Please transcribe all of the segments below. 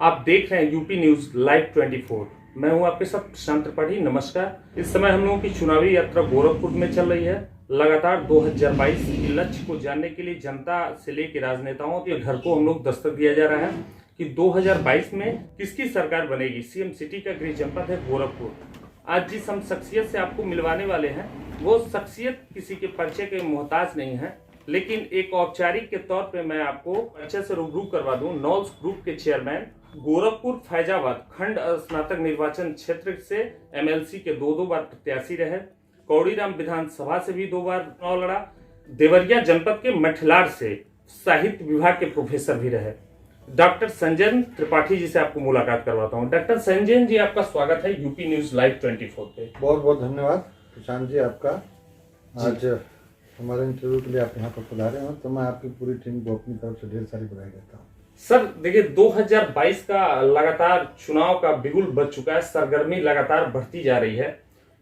आप देख रहे हैं यूपी न्यूज लाइव 24। मैं हूं आपके साथ प्रशांत त्रिपाठी। नमस्कार। इस समय हम लोगों की चुनावी यात्रा गोरखपुर में चल रही है। लगातार 2022 के लक्ष्य को जानने के लिए जनता से लेकर राजनेताओं के घर को हम लोग दस्तक दिया जा रहा है कि 2022 में किसकी सरकार बनेगी। सीएम सिटी का गृह जनपद है गोरखपुर। आज जिस हम शख्सियत से आपको मिलवाने वाले हैं वो शख्सियत किसी के परिचय के मोहताज नहीं है, लेकिन एक औपचारिक के तौर पे मैं आपको परिचय से रूबरू करवा दूं। नॉल्स ग्रुप के चेयरमैन, गोरखपुर फैजाबाद खंड स्नातक निर्वाचन क्षेत्र से एमएलसी के दो बार प्रत्याशी रहे। कौड़ीराम विधानसभा से भी 2 बार चुनाव लड़ा। देवरिया जनपद के मठलार से साहित्य विभाग के प्रोफेसर भी रहे। डॉक्टर संजय त्रिपाठी जी से आपको मुलाकात करवाता हूँ। डॉक्टर संजय जी, आपका स्वागत है यूपी न्यूज लाइव 24 पे। बहुत बहुत धन्यवाद प्रशांत जी आपका। आज हमारे इंटरव्यू के लिए आप यहाँ पर पधारे हो, तो मैं आपकी पूरी टीम को अपनी तरफ से ढेर सारी बधाई देता हूँ। सर देखिए, 2022 का लगातार चुनाव का बिगुल बज चुका है। सरगर्मी लगातार बढ़ती जा रही है।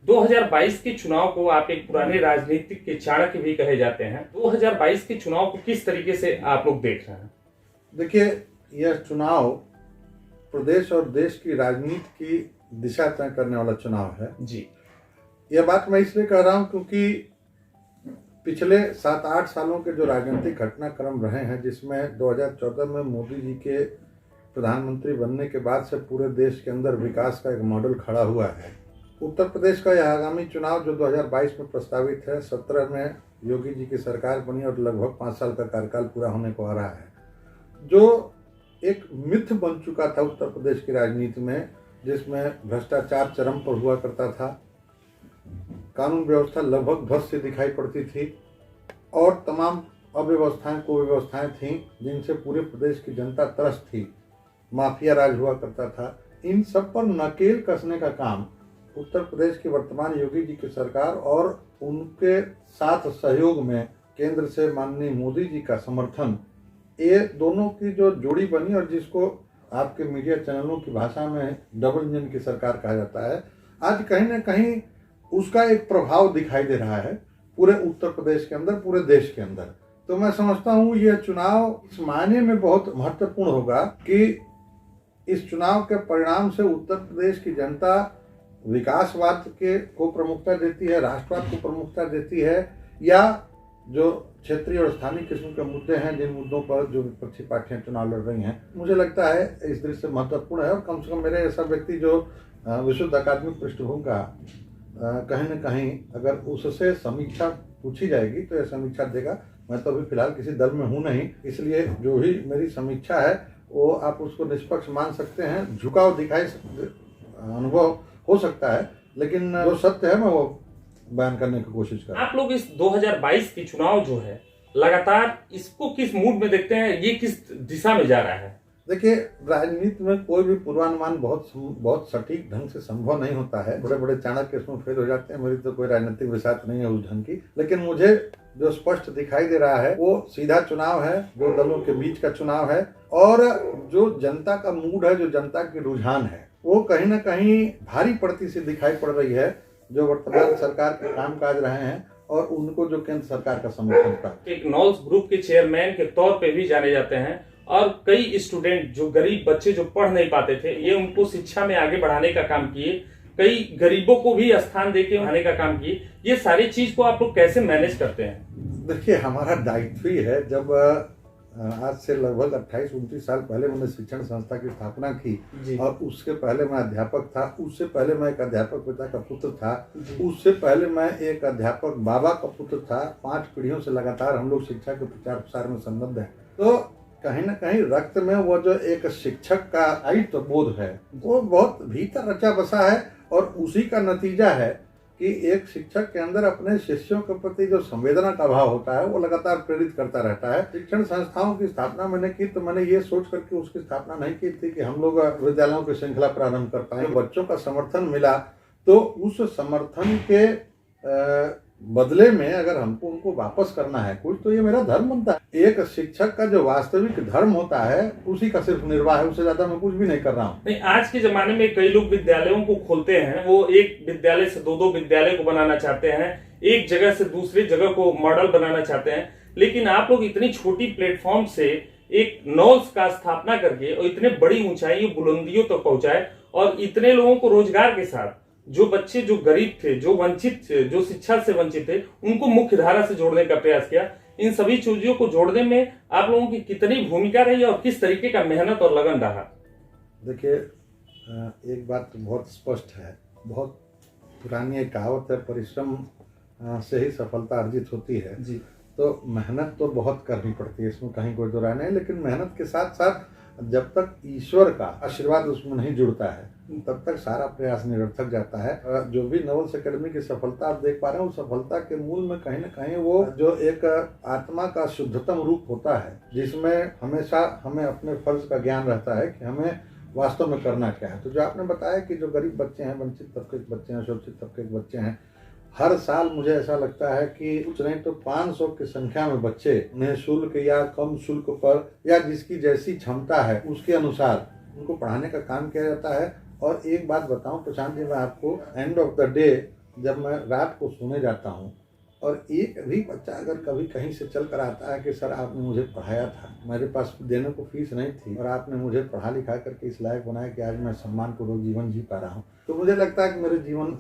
2022 के चुनाव को आप एक पुराने राजनीतिक के चाणक्य भी कहे जाते हैं। 2022 के चुनाव को किस तरीके से आप लोग देख रहे हैं? देखिए, यह चुनाव प्रदेश और देश की राजनीति की दिशा तय करने वाला चुनाव है जी। यह बात मैं इसलिए कह रहा हूँ क्योंकि पिछले 7-8 सालों के जो राजनीतिक घटनाक्रम रहे हैं, जिसमें 2014 में मोदी जी के प्रधानमंत्री बनने के बाद से पूरे देश के अंदर विकास का एक मॉडल खड़ा हुआ है। उत्तर प्रदेश का यह आगामी चुनाव जो 2022 में प्रस्तावित है, 17 में योगी जी की सरकार बनी और लगभग 5 साल का कार्यकाल पूरा होने को आ रहा है, जो एक मिथ बन चुका था उत्तर प्रदेश की राजनीति में, जिसमें भ्रष्टाचार चरम पर हुआ करता था, कानून व्यवस्था लगभग ध्वस्त से दिखाई पड़ती थी और तमाम अव्यवस्थाएं कुव्यवस्थाएं थीं जिनसे पूरे प्रदेश की जनता त्रस्त थी। माफिया राज हुआ करता था। इन सब पर नकेल कसने का काम उत्तर प्रदेश की वर्तमान योगी जी की सरकार और उनके साथ सहयोग में केंद्र से माननीय मोदी जी का समर्थन, ये दोनों की जो जोड़ी बनी और जिसको आपके मीडिया चैनलों की भाषा में डबल इंजन की सरकार कहा जाता है, आज कहीं ना कहीं उसका एक प्रभाव दिखाई दे रहा है पूरे उत्तर प्रदेश के अंदर, पूरे देश के अंदर। तो मैं समझता हूँ यह चुनाव इस मायने में बहुत महत्वपूर्ण होगा कि इस चुनाव के परिणाम से उत्तर प्रदेश की जनता विकासवाद को प्रमुखता देती है, राष्ट्रवाद को प्रमुखता देती है, या जो क्षेत्रीय और स्थानीय किस्म के मुद्दे हैं, जिन मुद्दों पर जो विपक्षी पार्टियां चुनाव लड़ रही हैं, मुझे लगता है इस दृष्टि से महत्वपूर्ण है। और कम से कम मेरे ऐसा व्यक्ति जो विशुद्ध अकादमिक पृष्ठभूमि का कहीं न कहीं अगर उससे समीक्षा पूछी जाएगी तो यह समीक्षा देगा। मैं तो अभी फिलहाल किसी दल में हूँ नहीं, इसलिए जो भी मेरी समीक्षा है वो आप उसको निष्पक्ष मान सकते हैं। झुकाव दिखाई अनुभव हो सकता है, लेकिन जो सत्य है मैं वो बयान करने की कोशिश कर रहा हूं। आप लोग इस 2022 की चुनाव जो है लगातार इसको किस मूड में देखते हैं? ये किस दिशा में जा रहा है? देखिए, राजनीति में कोई भी पूर्वानुमान बहुत सटीक ढंग से संभव नहीं होता है। बड़े बड़े चाणक्य इसमें फेल हो जाते हैं। मेरी तो कोई राजनीतिक विषाद नहीं है उस ढंग की, लेकिन मुझे जो स्पष्ट दिखाई दे रहा है वो सीधा चुनाव है, दो दलों के बीच का चुनाव है, और जो जनता का मूड है, जो जनता की रुझान है, वो कहीं ना कहीं भारी पड़ती सी दिखाई पड़ रही है, जो वर्तमान सरकार के कामकाज रहे हैं और उनको जो केंद्र सरकार का समर्थन प्राप्त। एक नॉल्स ग्रुप के चेयरमैन के तौर पे भी जाने जाते हैं और कई स्टूडेंट जो गरीब बच्चे जो पढ़ नहीं पाते थे, ये उनको शिक्षा में आगे बढ़ाने का काम किए। कई गरीबों को भी स्थान देके बढ़ाने का काम किए। ये सारी चीज को आप लोग कैसे मैनेज करते हैं? देखिए, हमारा दायित्व ही है। जब आज से लगभग 28-29 साल पहले मैंने शिक्षण संस्था की स्थापना की और उसके पहले मैं अध्यापक था, उससे पहले मैं एक अध्यापक पिता का पुत्र था, उससे पहले मैं एक अध्यापक बाबा का पुत्र था। 5 पीढ़ियों से लगातार हम लोग शिक्षा के प्रचार प्रसार में संबद्ध हैं। तो कहीं ना कहीं रक्त में वो जो एक शिक्षक का दायित्व बोध है वो बहुत भीतर रचा बसा है, और उसी का नतीजा है कि एक शिक्षक के अंदर अपने शिष्यों के प्रति जो संवेदना का भाव होता है वो लगातार प्रेरित करता रहता है। शिक्षण संस्थाओं की स्थापना मैंने की तो मैंने ये सोच करके उसकी स्थापना नहीं की थी कि हम लोग विद्यालयों की श्रृंखला प्रारंभ कर पाए। बच्चों का समर्थन मिला तो उस समर्थन के बदले में अगर हमको उनको वापस करना है कुछ, तो ये मेरा धर्म बनता है। एक शिक्षक का जो वास्तविक धर्म होता है उसी का सिर्फ निर्वाह है, उससे ज्यादा मैं कुछ भी नहीं कर रहा हूँ। नहीं, आज के जमाने में कई लोग विद्यालयों को खोलते हैं, वो एक विद्यालय से 2 विद्यालय को बनाना चाहते हैं, एक जगह से दूसरी जगह को मॉडल बनाना चाहते हैं, लेकिन आप लोग इतनी छोटी प्लेटफॉर्म से एक नॉल्स का स्थापना करके और इतने बड़ी ऊंचाइयों बुलंदियों तक पहुंचाए और इतने लोगों को रोजगार के साथ, जो बच्चे जो गरीब थे, जो वंचित थे, जो शिक्षा से वंचित थे, उनको मुख्य धारा से जोड़ने का प्रयास किया। इन सभी चीजों को जोड़ने में आप लोगों की कितनी भूमिका रही और किस तरीके का मेहनत और लगन रहा? देखिए, एक बात बहुत स्पष्ट है, बहुत पुरानी एक कहावत है, परिश्रम से ही सफलता अर्जित होती है जी। तो मेहनत तो बहुत करनी पड़ती है, इसमें कहीं कोई दो राय नहीं। लेकिन मेहनत के साथ साथ जब तक ईश्वर का आशीर्वाद उसमें नहीं जुड़ता है तब तक सारा प्रयास निरर्थक जाता है। जो भी नवल्स एकेडमी की सफलता आप देख पा रहे हैं, उस सफलता के मूल में कहीं ना कहीं वो जो एक आत्मा का शुद्धतम रूप होता है, जिसमें हमेशा हमें अपने फर्ज का ज्ञान रहता है कि हमें वास्तव में करना क्या है। तो जो आपने बताया कि जो गरीब बच्चे हैं, वंचित तबके के बच्चे हैं, शोषित तबके के बच्चे हैं, हर साल मुझे ऐसा लगता है कि कुछ नहीं तो 500 की संख्या में बच्चे निःशुल्क या कम शुल्क पर या जिसकी जैसी क्षमता है उसके अनुसार उनको पढ़ाने का काम किया जाता है। और एक बात बताऊं प्रशांत जी, मैं आपको एंड ऑफ द डे जब मैं रात को सोने जाता हूं और एक भी बच्चा अगर कभी कहीं से चल कर आता है कि सर आपने मुझे पढ़ाया था, मेरे पास देने को फीस नहीं थी और आपने मुझे पढ़ा लिखा करके इस लायक बनाया कि आज मैं सम्मान पूर्वक जीवन जी पा रहा हूँ, तो मुझे लगता है कि मेरे जीवन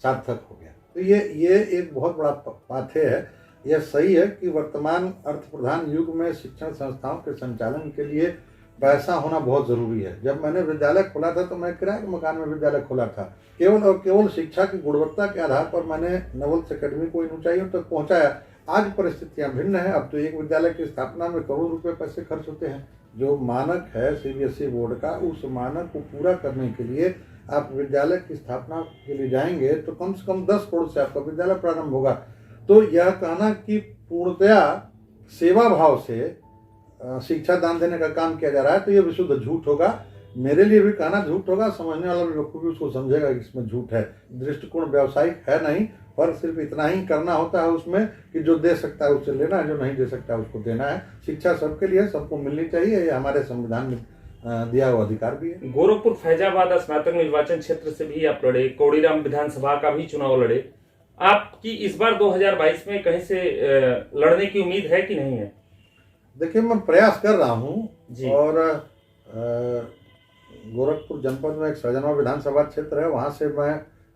सार्थक हो गया। तो ये एक बहुत बड़ा पाथेय है। यह सही है कि वर्तमान अर्थ प्रधान युग में शिक्षण संस्थाओं के संचालन के लिए पैसा होना बहुत जरूरी है। जब मैंने विद्यालय खोला था तो मैं किराए के मकान में विद्यालय खोला था। केवल और केवल शिक्षा की गुणवत्ता के आधार पर मैंने नवल्स एकेडमी को इन ऊंचाइयों तक पहुंचाया। आज परिस्थितियां भिन्न है। अब तो एक विद्यालय की स्थापना में करोड़ रुपए पैसे खर्च होते हैं। जो मानक है सीबीएसई बोर्ड का, उस मानक को पूरा करने के लिए आप विद्यालय की स्थापना के लिए जाएंगे तो कम से कम 10 करोड़ से आपका विद्यालय प्रारंभ होगा। तो यह कहना कि पूर्णतया सेवा भाव से शिक्षा दान देने का काम किया जा रहा है तो यह विशुद्ध झूठ होगा। मेरे लिए भी कहना झूठ होगा, समझने वाला भी बखूबी उसको समझेगा कि इसमें झूठ है। दृष्टिकोण व्यावसायिक है नहीं, पर सिर्फ इतना ही करना होता है उसमें कि जो दे सकता है उससे लेना है, जो नहीं दे सकता है उसको देना है। शिक्षा सबके लिए, सबको मिलनी चाहिए, ये हमारे संविधान में दिया हुआ अधिकार भी है। गोरखपुर फैजाबाद स्नातक निर्वाचन क्षेत्र से भी आप लड़े, कौड़ीराम विधानसभा का भी चुनाव लड़े। आपकी इस बार 2022 में कहीं से लड़ने की उम्मीद है कि नहीं है? देखिए, मैं प्रयास कर रहा हूँ और गोरखपुर जनपद में एक सजनवा विधानसभा क्षेत्र है, वहां से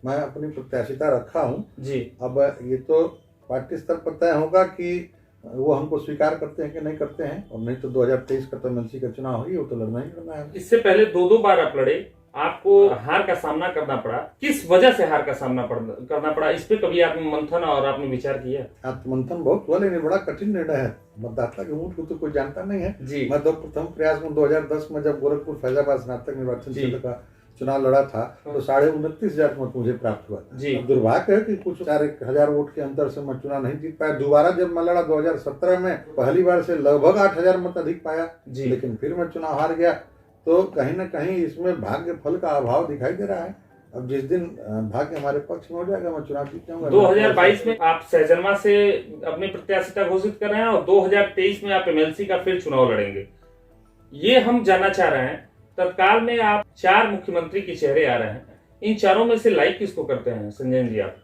मैं अपनी प्रत्याशिता रखा हूँ जी। अब ये तो पार्टी स्तर पर तय होगा कि वो हमको स्वीकार करते हैं कि नहीं करते हैं, और नहीं तो 2023 का तो एमएलसी का चुनाव है, वो तो लड़ना ही करना है। इससे पहले 2 बार आप लड़े, आपको हार का सामना करना पड़ा। किस वजह से हार का सामना करना पड़ा, इस पे कभी आपने मंथन और आपने विचार किया? आत्मंथन बहुत हुआ, लेकिन बड़ा कठिन निर्णय है। मतदाता के मूड को तो कोई जानता नहीं है जी। मैं तो प्रथम प्रयास में 2010 में जब गोरखपुर फैजाबाद स्नातक निर्वाचन क्षेत्र का चुनाव लड़ा था तो 29,500 मत मुझे प्राप्त हुआ जी। दुर्भाग्य है कि कुछ 4,000 वोट के अंतर से मैं चुनाव नहीं जीत पाया। दोबारा जब मैं लड़ा 2017 में, पहली बार से लगभग 8,000 मत अधिक पाया जी। लेकिन फिर मैं चुनाव हार गया। तो कहीं ना कहीं इसमें भाग्य फल का अभाव दिखाई दे रहा है। अब जिस दिन भाग्य हमारे पक्ष में हो जाएगा मैं चुनाव जीत जाऊंगा। 2022 में आप सहजनवा से अपनी प्रत्याशिता घोषित कर रहे हैं और 2023 में आप एमएलसी का फिर चुनाव लड़ेंगे। ये हम जानना चाह रहे हैं, तत्काल में आप 4 मुख्यमंत्री के चेहरे आ रहे हैं, इन चारों में से लाइक किसको करते हैं संजय जी आप?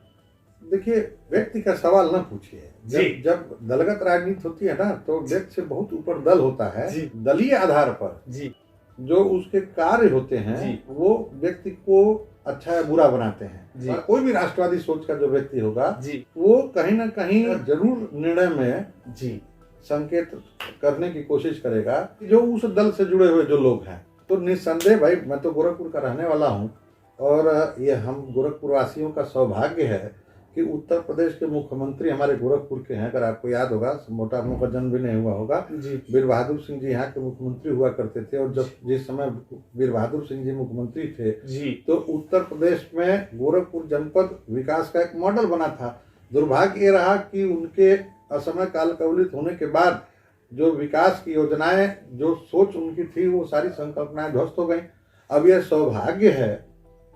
देखिए, व्यक्ति का सवाल न पूछिए। जब दलगत राजनीति होती है ना तो व्यक्ति से बहुत ऊपर दल होता है। दलीय आधार पर जी जो उसके कार्य होते हैं वो व्यक्ति को अच्छा या बुरा बनाते हैं। और कोई भी राष्ट्रवादी सोच का जो व्यक्ति होगा वो कहीं ना कहीं जरूर निर्णय में संकेत करने की कोशिश करेगा जो उस दल से जुड़े हुए जो लोग हैं। तो निस्संदेह भाई, मैं तो गोरखपुर का रहने वाला हूं और ये हम गोरखपुर वासियों का सौभाग्य है कि उत्तर प्रदेश के मुख्यमंत्री हमारे गोरखपुर के हैं। अगर आपको याद होगा, मोटा मुंह का जन्म भी नहीं हुआ होगा, वीर बहादुर सिंह जी यहाँ के मुख्यमंत्री हुआ करते थे। और जब जिस समय वीर बहादुर सिंह जी मुख्यमंत्री थे तो उत्तर प्रदेश में गोरखपुर जनपद विकास का एक मॉडल बना था। दुर्भाग्य ये रहा कि उनके असमय काल कवलित होने के बाद जो विकास की योजनाएं, जो सोच उनकी थी, वो सारी संकल्पनाएं ध्वस्त हो गई। अब यह सौभाग्य है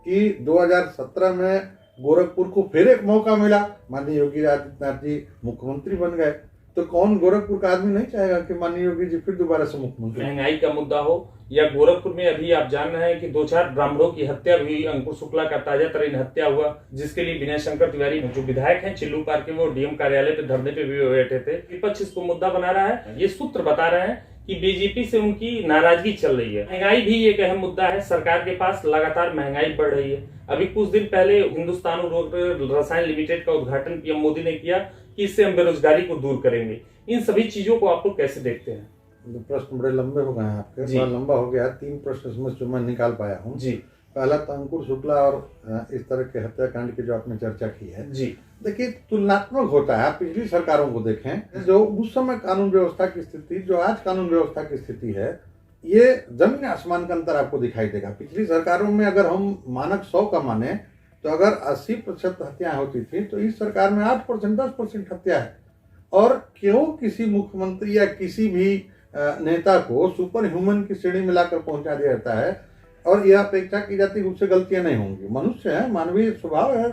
कि 2017 में गोरखपुर को फिर एक मौका मिला, माननीय योगी आदित्यनाथ जी मुख्यमंत्री बन गए। तो कौन गोरखपुर का आदमी नहीं चाहेगा कि माननीय योगी जी फिर दोबारा से मुख्यमंत्री। महंगाई का मुद्दा हो या गोरखपुर में अभी आप जान रहे हैं कि 2-4 ब्राह्मणों की हत्या भी, अंकुर शुक्ला का ताजा तरीन हत्या हुआ, जिसके लिए विनय शंकर तिवारी जो विधायक हैं चिल्लू पार्क के, वो डीएम कार्यालय पे धरने पे भी बैठे थे। विपक्ष इसको मुद्दा बना रहा है। ये सूत्र बता रहे हैं कि बीजेपी से उनकी नाराजगी चल रही है। महंगाई भी एक अहम मुद्दा है। सरकार के पास लगातार महंगाई बढ़ रही है। अभी कुछ दिन पहले हिंदुस्तान उर्वरक रसायन लिमिटेड का उद्घाटन पीएम मोदी ने किया कि इससे हम बेरोजगारी को दूर करेंगे। इन सभी चीजों को आप लोग कैसे देखते हैं? प्रश्न बड़े लंबे हो गए हैं आपके, बड़ा लंबा हो गया। 3 प्रश्न इसमें जो मैं निकाल पाया हूँ जी। पहला तो अंकुर शुक्ला और इस तरह के हत्याकांड की जो आपने चर्चा की है जी। देखिए, तुलनात्मक होता है। आप पिछली सरकारों को देखें, जो उस समय कानून व्यवस्था की स्थिति, जो आज कानून व्यवस्था की स्थिति है, ये जमीन आसमान का अंतर आपको दिखाई देगा। पिछली सरकारों में अगर हम मानक 100 का माने तो अगर 80% हत्याएं होती थी, तो इस सरकार में 8% 10% हत्या है। और क्यों किसी मुख्यमंत्री या किसी भी नेता को सुपर ह्यूमन की श्रेणी में लाकर पहुंचा दिया जाता है और यह अपेक्षा की जाती है कि उससे गलतियां नहीं होंगी। मनुष्य है, मानवीय स्वभाव है,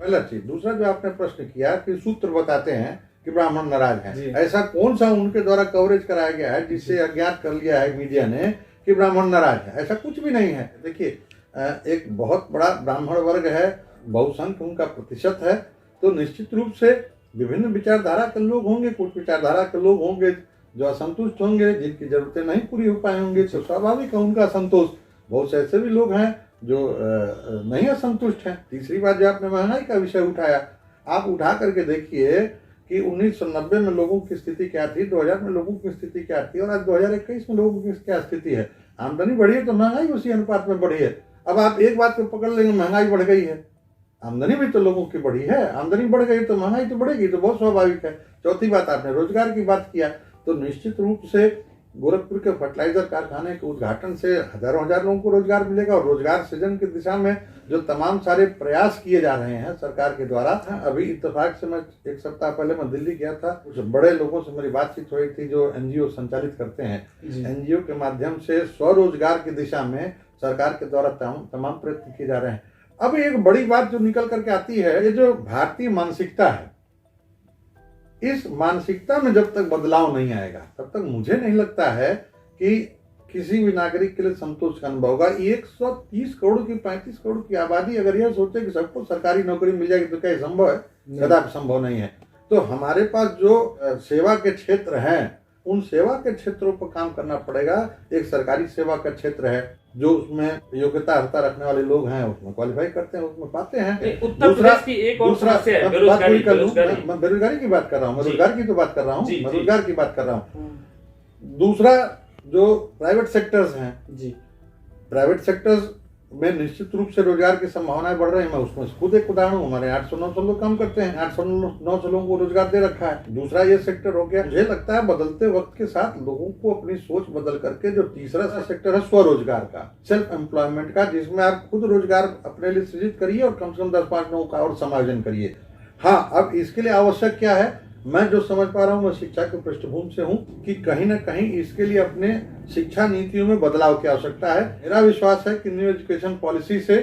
पहला चीज। दूसरा, जो आपने प्रश्न किया कि सूत्र बताते हैं कि ब्राह्मण नाराज हैं, ऐसा कौन सा उनके द्वारा कवरेज कराया गया है जिससे अज्ञात कर लिया है मीडिया ने कि ब्राह्मण नाराज है? ऐसा कुछ भी नहीं है। देखिए, एक बहुत बड़ा ब्राह्मण वर्ग है, बहुसंख्य उनका प्रतिशत है, तो निश्चित रूप से विभिन्न विचारधारा के लोग होंगे। कुछ विचारधारा के लोग होंगे जो असंतुष्ट होंगे, जिनकी जरूरतें नहीं पूरी हो पाए होंगे, तो स्वाभाविक है उनका असंतोष। बहुत से ऐसे भी लोग हैं जो नहीं असंतुष्ट हैं। तीसरी बात, जो आपने महंगाई का विषय उठाया, आप उठा करके देखिए कि 1990 में लोगों की स्थिति क्या थी, 2000 में लोगों की स्थिति क्या थी और आज 2021 में लोगों की क्या स्थिति है। आमदनी बढ़ी है तो महंगाई उसी अनुपात में बढ़ी है। अब आप एक बात को पकड़ लेंगे, महंगाई बढ़ गई है, आमदनी भी तो लोगों की बढ़ी है। आमदनी बढ़ गई तो महंगाई तो बढ़ेगी, तो बहुत स्वाभाविक है। चौथी बात, आपने रोजगार की बात किया, तो निश्चित रूप से गोरखपुर के फर्टिलाइजर कारखाने के उद्घाटन से हजारों हजार लोगों को रोजगार मिलेगा। और रोजगार सृजन की दिशा में जो तमाम सारे प्रयास किए जा रहे हैं सरकार के द्वारा। अभी इत्तेफाक से मैं 1 सप्ताह पहले मैं दिल्ली गया था, कुछ बड़े लोगों से मेरी बातचीत हुई थी जो एनजीओ संचालित करते हैं। एनजीओ के माध्यम से स्वरोजगार की दिशा में सरकार के द्वारा तमाम प्रयत्न किए जा रहे हैं। अब एक बड़ी बात जो निकल करके आती है, ये जो भारतीय मानसिकता है, इस मानसिकता में जब तक बदलाव नहीं आएगा तब तक मुझे नहीं लगता है कि किसी भी नागरिक के लिए संतोष का अनुभव होगा। 130 करोड़ की 35 करोड़ की आबादी अगर यह सोचे कि सबको सरकारी नौकरी मिल जाएगी तो क्या संभव है? कदापि संभव नहीं है। तो हमारे पास जो सेवा के क्षेत्र हैं, उन सेवा के क्षेत्रों पर काम करना पड़ेगा। एक सरकारी सेवा का क्षेत्र है जो उसमें योग्यता अर्हता रखने वाले लोग हैं, उसमें क्वालिफाई करते हैं, उसमें पाते हैं। उत्तर प्रदेश की एक और समस्या है बेरोजगारी। मैं बेरोजगारी की बात कर रहा हूँ, मैं रोजगार की तो बात कर रहा हूँ, मैं रोजगार की बात कर रहा हूँ। दूसरा, जो प्राइवेट सेक्टर्स हैं जी, प्राइवेट सेक्टर्स में निश्चित रूप से रोजगार की संभावनाएं बढ़ रही है। मैं उसमें खुद एक उदाहरण हूँ। हमारे 800-900 लोग काम करते हैं, 800-900 लोगों को रोजगार दे रखा है। दूसरा ये सेक्टर हो गया। मुझे लगता है बदलते वक्त के साथ लोगों को अपनी सोच बदल करके जो तीसरा सेक्टर है स्वरोजगार का, सेल्फ एम्प्लॉयमेंट का, जिसमें आप खुद रोजगार अपने लिए सृजित करिए और कम से कम 10-5 लोगों का और समायोजन करिए। हाँ, अब इसके लिए आवश्यक क्या है, मैं जो समझ पा रहा हूँ, मैं शिक्षा के पृष्ठभूमि से हूँ कि कहीं ना कहीं इसके लिए अपने शिक्षा नीतियों में बदलाव की आवश्यकता है। मेरा विश्वास है कि न्यू एजुकेशन पॉलिसी से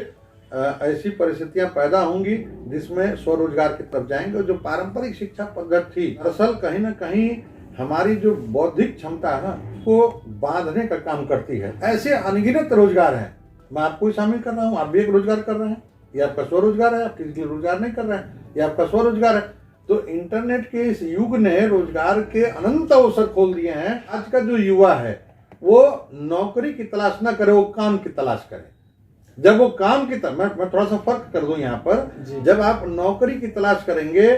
ऐसी परिस्थितियां पैदा होंगी जिसमें स्वरोजगार की तरफ जाएंगे। जो पारंपरिक शिक्षा पद्धति थी, दरअसल कहीं ना कहीं हमारी जो बौद्धिक क्षमता है ना, उसको बांधने का काम करती है। ऐसे अनगिनत रोजगार हैं, मैं आपको ही शामिल कर रहा हूँ, आप भी एक रोजगार कर रहे हैं। ये आपका स्वरोजगार है, आप किसी के लिए रोजगार नहीं कर रहे हैं, ये आपका स्वरोजगार है। तो इंटरनेट के इस युग ने रोजगार के अनंत अवसर खोल दिए हैं। आज का जो युवा है वो नौकरी की तलाश ना करे, वो काम की तलाश करे। जब वो काम की मैं थोड़ा सा फर्क कर दूं यहाँ पर, जब आप नौकरी की तलाश करेंगे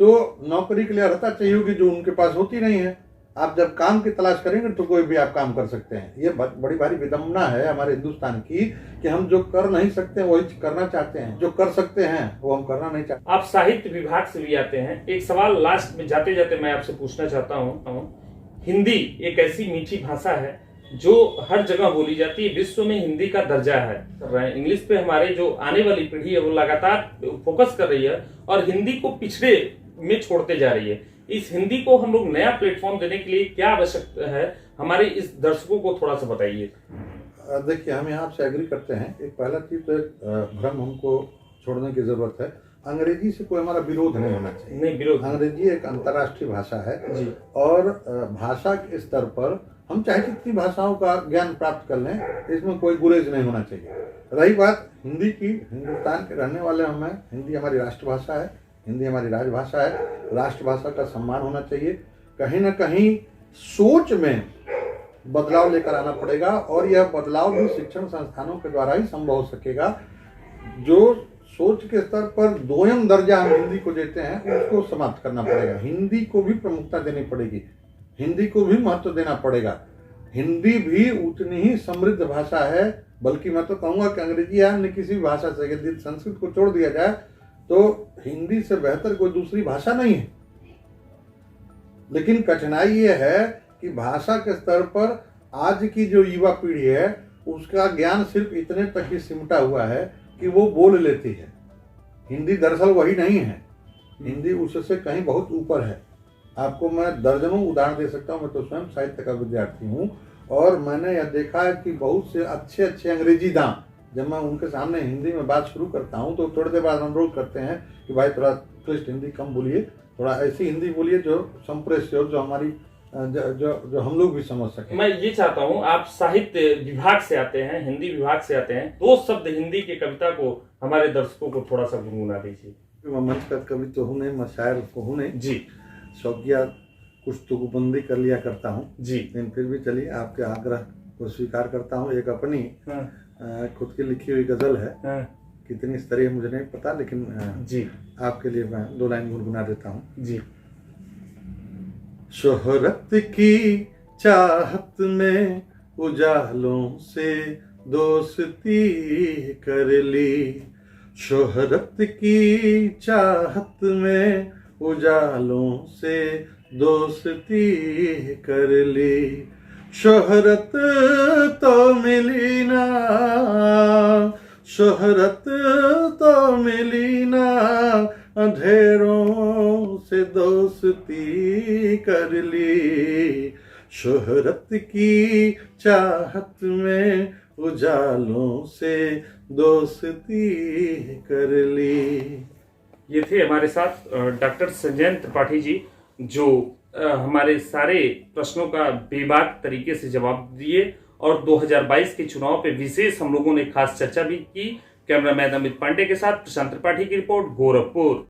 तो नौकरी के लिए अर्हता चाहिए होगी जो उनके पास होती नहीं है। आप जब काम की तलाश करेंगे तो कोई भी आप काम कर सकते हैं। ये बड़ी भारी विडंबना है हमारे हिंदुस्तान की कि हम जो कर नहीं सकते वही करना चाहते हैं, जो कर सकते हैं वो हम करना नहीं चाहते। आप साहित्य विभाग से भी आते हैं, एक सवाल लास्ट में जाते जाते मैं आपसे पूछना चाहता हूँ। हिंदी एक ऐसी मीठी भाषा है जो हर जगह बोली जाती है, विश्व में हिंदी का दर्जा है। इंग्लिश पे हमारे जो आने वाली पीढ़ी है वो लगातार फोकस कर रही है और हिंदी को पिछड़े में छोड़ते जा रही है। इस हिंदी को हम लोग नया प्लेटफॉर्म देने के लिए क्या आवश्यक है, हमारे इस दर्शकों को थोड़ा सा बताइए। देखिए, हम यहाँ से एग्री करते हैं। एक पहला चीज तो एक भ्रम हमको छोड़ने की जरूरत है। अंग्रेजी से कोई हमारा विरोध नहीं होना चाहिए। नहीं, विरोध। अंग्रेजी एक अंतर्राष्ट्रीय भाषा है जी। और भाषा के स्तर पर हम चाहे जितनी भाषाओं का ज्ञान प्राप्त कर लें, इसमें कोई गुरेज नहीं होना चाहिए। रही बात हिंदी की, हिंदुस्तान के रहने वाले हम हैं, हिंदी हमारी राष्ट्रभाषा है, हिंदी हमारी राजभाषा है। राष्ट्रभाषा का सम्मान होना चाहिए। कहीं ना कहीं सोच में बदलाव लेकर आना पड़ेगा और यह बदलाव भी शिक्षण संस्थानों के द्वारा ही संभव हो सकेगा। जो सोच के स्तर पर दोयम दर्जा हम हिंदी को देते हैं उसको समाप्त करना पड़ेगा। हिंदी को भी प्रमुखता देनी पड़ेगी, हिंदी को भी महत्व देना पड़ेगा। हिंदी भी उतनी ही समृद्ध भाषा है, बल्कि मैं तो कहूँगा कि अंग्रेजी या अन्य किसी भी भाषा से यदि संस्कृत को छोड़ दिया जाए तो हिंदी से बेहतर कोई दूसरी भाषा नहीं है। लेकिन कठिनाई ये है कि भाषा के स्तर पर आज की जो युवा पीढ़ी है उसका ज्ञान सिर्फ इतने तक ही सिमटा हुआ है कि वो बोल लेती है। हिंदी दरअसल वही नहीं है, हिंदी उससे कहीं बहुत ऊपर है। आपको मैं दर्जनों उदाहरण दे सकता हूँ, मैं तो स्वयं साहित्य का विद्यार्थी हूँ और मैंने यह देखा है कि बहुत से अच्छे अच्छे अंग्रेजी दाम जब मैं उनके सामने हिंदी में बात शुरू करता हूँ तो थोड़ी देर बाद अनुरोध करते हैं कि भाई थोड़ा क्लिष्ट हिंदी कम बोलिए, थोड़ा ऐसी हिंदी बोलिए जो संप्रेष्य हो, जो हमारी जो हम लोग भी समझ सकें। मैं ये चाहता हूँ, आप साहित्य विभाग से आते हैं, हिंदी विभाग से आते हैं, 2 शब्द हिंदी की कविता को हमारे दर्शकों को थोड़ा सा गुनगुना दीजिए। मैं मंच का कवि तो हूँ नहीं, मैं शायर तो हूँ नहीं जी, शौकिया कुछ तुकबंदी कर लिया करता हूँ जी, लेकिन फिर भी चलिए आपके आग्रह को स्वीकार करता हूँ। एक अपनी खुद की लिखी हुई गजल है, कितनी स्तरीय मुझे नहीं पता, लेकिन जी आपके लिए मैं 2 लाइन गुनगुना देता हूँ। जी। शोहरत की चाहत में उजालों से दोस्ती कर ली, शोहरत की चाहत में उजालों से दोस्ती कर ली। शोहरत तो मिली ना, शोहरत तो मिली ना, अंधेरों से दोस्ती कर ली। शोहरत की चाहत में उजालों से दोस्ती कर ली। ये थे हमारे साथ डॉक्टर संजय त्रिपाठी जी, जो हमारे सारे प्रश्नों का बेबाक तरीके से जवाब दिए और 2022 के चुनाव पे विशेष हम लोगों ने खास चर्चा भी की। कैमरामैन अमित पांडे के साथ प्रशांत त्रिपाठी की रिपोर्ट, गोरखपुर।